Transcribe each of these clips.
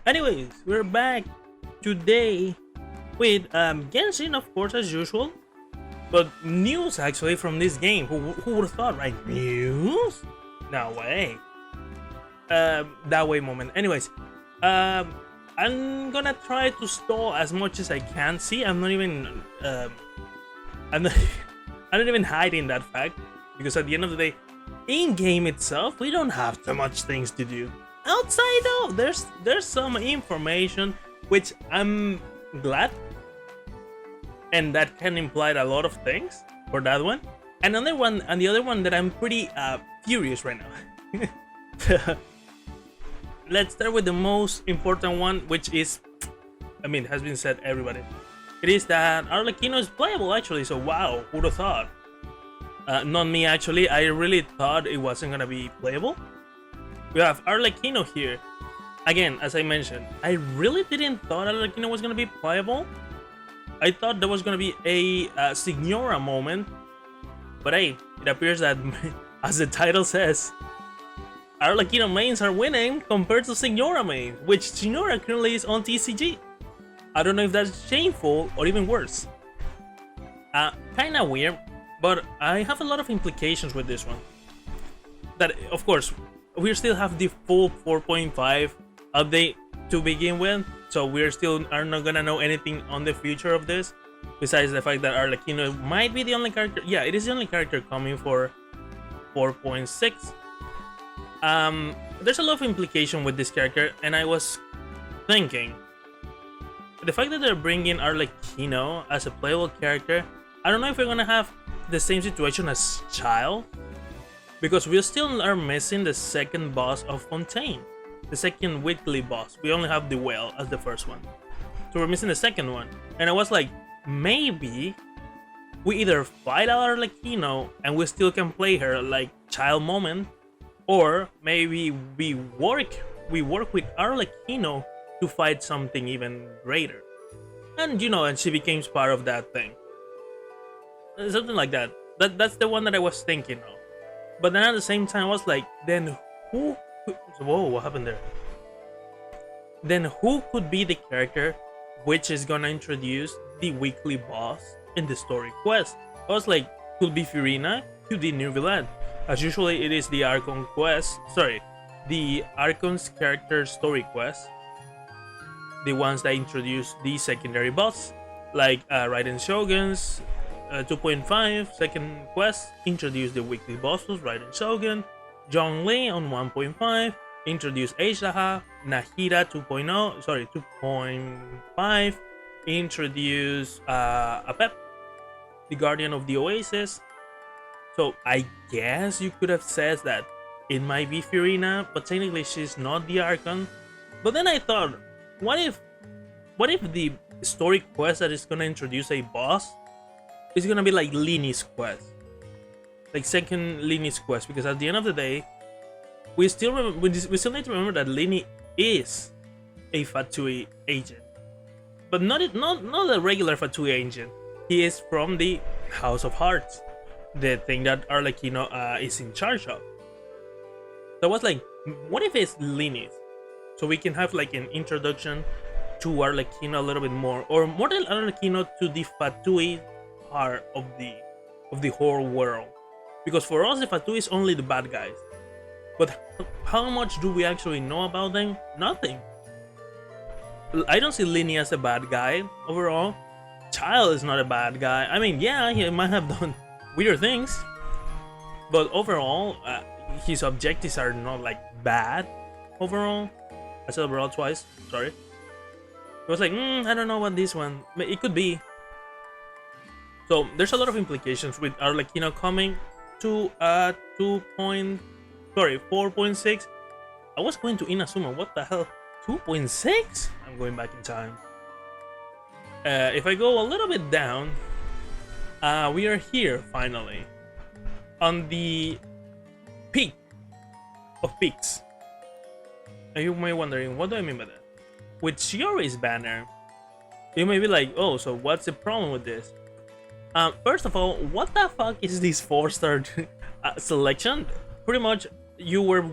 Anyways, we're back today with Genshin, of course, as usual. But news actually from this game. Who would have thought, right? News? No way. That way moment. Anyways, I'm gonna try to stall as much as I can. See, I'm not even I'm not, I'm not even hiding that fact, because at the end of the day, in game itself, we don't have too much things to do. Outside though, there's some information which I'm glad, and that can imply a lot of things for that one. Another one, and the other one that I'm pretty furious right now. Let's start with the most important one, which is, I mean, it has been said, everybody. It is that Arlecchino is playable actually. So wow, who'd have thought? Not me actually. I really thought it wasn't gonna be playable. We have Arlecchino here. Again, as I mentioned, I really didn't thought Arlecchino was gonna be playable. I thought there was gonna be a Signora moment, but hey, it appears that, as the title says, Arlecchino mains are winning compared to Signora mains, which Signora currently is on TCG. I don't know if that's shameful or even worse. Kinda weird, but I have a lot of implications with this one. That, of course, we still have the full 4.5 update to begin with, so we are not gonna know anything on the future of this, besides the fact that Arlecchino might be the only character. Yeah, it is the only character coming for 4.6. There's a lot of implication with this character, and I was thinking, the fact that they're bringing Arlecchino as a playable character, I don't know if we're gonna have the same situation as Child, because we still are missing the second boss of Fontaine, the second weekly boss. We only have the whale as the first one, so we're missing the second one. And I was like, maybe we either fight Arlecchino and we still can play her like Child moment, or maybe we work with Arlecchino to fight something even greater, and and she becomes part of that thing, something like that. That's the one that I was thinking of. But then at the same time, I was like, then who? Whoa, what happened there? Then who could be the character which is gonna introduce the weekly boss in the story quest? I was like, could be Furina, could be Nirviland. As usually, it is the Archon quest. Sorry, the Archon's character story quest. The ones that introduce the secondary boss, like Raiden Shogun's 2.5 second quest introduce the weekly bosses. Raiden Shogun, Zhong Li on 1.5 introduce Aishaha, Nahida 2.5 introduce Apep, the Guardian of the Oasis. So I guess you could have said that it might be Furina, but technically she's not the Archon. But then I thought, what if the story quest that is gonna introduce a boss is gonna be like Lini's quest, like second Lini's quest? Because at the end of the day, we still need to remember that Lini is a Fatui agent, but not a regular Fatui agent. He is from the House of Hearts, the thing that Arlecchino is in charge of. So I was like, what if it's Lini's? So we can have like an introduction to Arlecchino a little bit more, or more than Arlecchino, to the Fatui part of the whole world. Because for us, the Fatui is only the bad guys. But how much do we actually know about them? Nothing. I don't see Lini as a bad guy overall. Child is not a bad guy. I mean, yeah, he might have done weird things, but overall, his objectives are not like bad overall. I said overall twice, sorry. It was like, I don't know about this one. It could be. So there's a lot of implications with Arlecchino coming to 4.6. I was going to Inazuma, what the hell? 2.6? I'm going back in time. If I go a little bit down, we are here finally on the peak of peaks. And you may be wondering, what do I mean by that? With CHIORI's banner, you may be like, oh, so what's the problem with this? First of all, what the fuck is this 4-star selection? Pretty much, you were...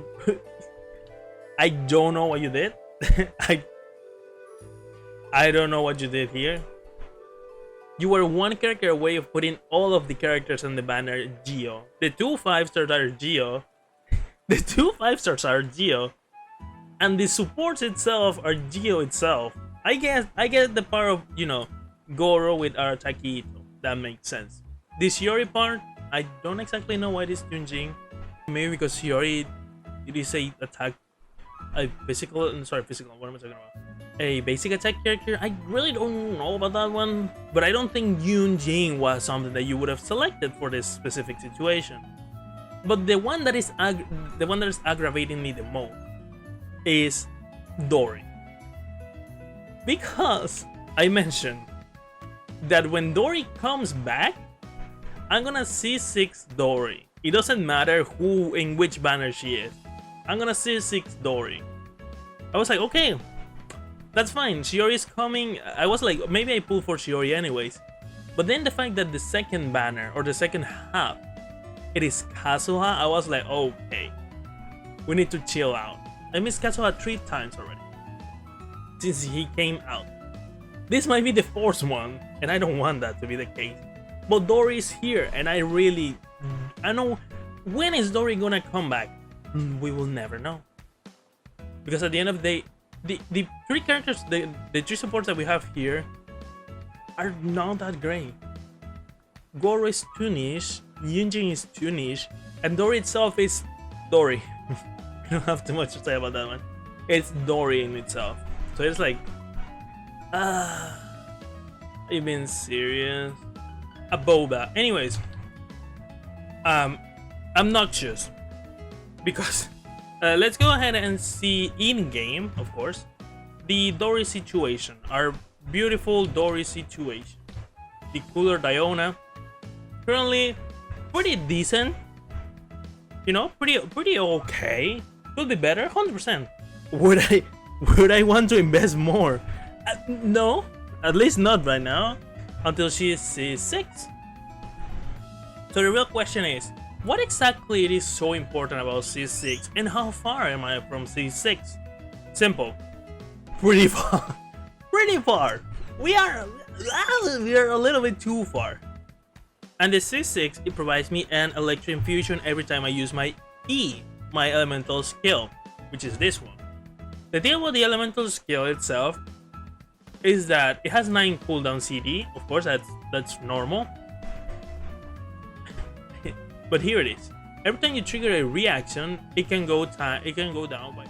I don't know what you did. I don't know what you did here. You were one character away of putting all of the characters on the banner Geo. The two 5-stars are Geo. The two 5-stars are Geo. And the supports itself are Geo itself. I get the part of, you know, Goro with Arataki Ito. That makes sense. The CHIORI part, I don't exactly know why it is changing. Maybe because CHIORI, it is a attack, a physical, what am I talking about? A basic attack character. I really don't know about that one, but I don't think Yunjin was something that you would have selected for this specific situation. But the one that is aggravating me the most is Dori, because I mentioned that when Dori comes back, I'm gonna C6 Dori. It doesn't matter who in which banner she is. I'm gonna C6 Dori. I was like, okay, that's fine. CHIORI is coming. I was like, maybe I pull for CHIORI anyways. But then the fact that the second banner or the second half, it is Kazuha, I was like, okay, we need to chill out. I missed Kazuha 3 times already since he came out. This might be the 4th one, and I don't want that to be the case. But Dori is here, and I know, when is Dori gonna come back? We will never know. Because at the end of the day, the 3 characters, the 3 supports that we have here are not that great. Goro is too niche, Yunjin is too niche, and Dori itself is Dori. I don't have too much to say about that one. It's Dori in itself. So it's like, are you being serious? A boba. Anyways, I'm noxious because let's go ahead and see in game, of course, the Dori situation, our beautiful Dori situation. The cooler Diona, currently pretty decent, you know, pretty okay. Could be better, 100%. Would I want to invest more? No, at least not right now, until she is C6. So the real question is, what exactly it is so important about C6, and how far am I from C6? Simple, pretty far, pretty far. We are a little bit too far. And the C6, it provides me an electric infusion every time I use my E, my elemental skill, which is this one. The thing about the elemental skill itself is that it has 9 cooldown CD. Of course, that's normal. But here it is. Every time you trigger a reaction, it can go down by